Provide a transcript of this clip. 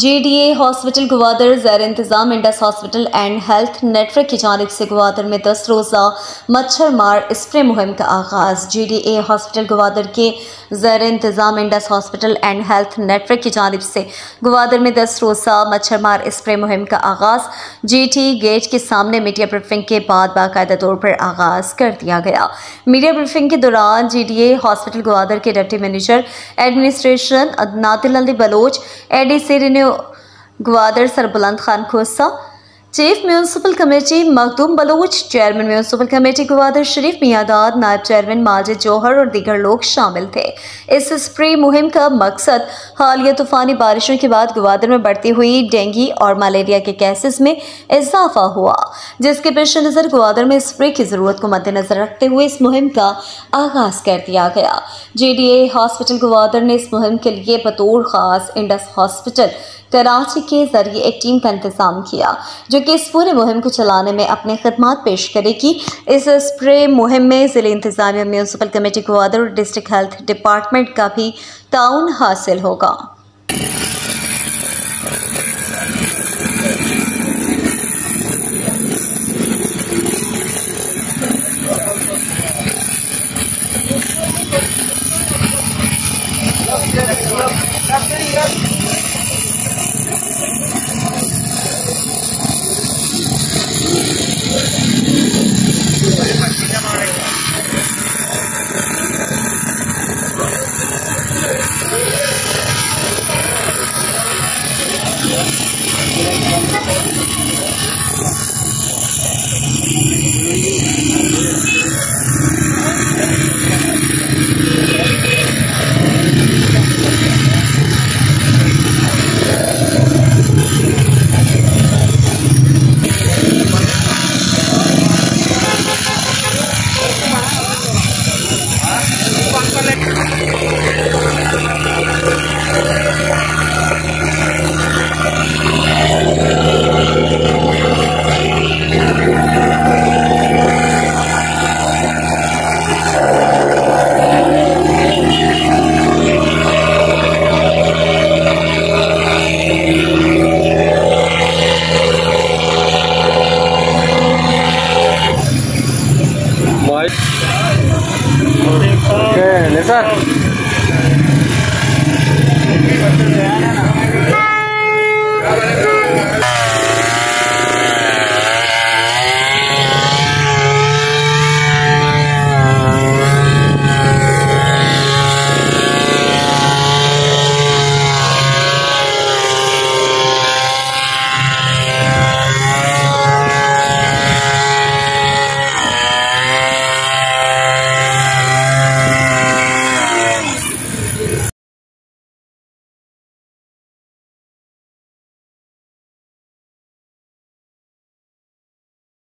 JDA hospital Gwadar Zair इंतज़ाम Indus hospital and health network की जानिब से ग्वादर में 10 रोज़ा मच्छर मार स्प्रे मुहिम का आगाज़। JDA हॉस्पिटल ग्वादर के ज़ैर इंतज़ाम Indus hospital and health network की जानिब से ग्वादर में 10 रोज़ा मच्छर मार स्प्रे मुहिम का आगाज़ GT गेट के सामने मीडिया ब्रीफिंग के बाद बाकायदा तौर पर आगाज़ कर दिया गया। मीडिया ब्रीफिंग के दौरान JDA हॉस्पिटल ग्वादर के deputy manager administration Nadil Ali Baloch, ADC Gwadar Sarbuland Khan Khosa, chief municipal committee Makhdoom Baloch, chairman municipal committee Gwadar Sharif Miyadad, नायब चेयरमैन माजिद जौहर और दीगर लोग शामिल थे। इस स्प्रे मुहिम का मकसद हालिया तूफानी बारिशों के बाद ग्वादर में बढ़ती हुई डेंगू और मलेरिया के केसेस में इजाफा हुआ, जिसके पेश नज़र ग्वादर में स्प्रे की ज़रूरत को मद्देनजर रखते हुए इस मुहिम का आगाज़ कर दिया गया। JDA हॉस्पिटल ग्वादर ने इस मुहिम के लिए बतौर ख़ास इंडस हॉस्पिटल कराची के जरिए एक टीम का इंतजाम किया, जो कि इस पूरे मुहिम को चलाने में अपने खिदमात पेश करेगी। इस स्प्रे मुहिम में ज़िले इंतजामिया, म्यूनसिपल कमेटी ग्वादर और डिस्ट्रिक्ट हेल्थ डिपार्टमेंट का भी ताउन हासिल होगा।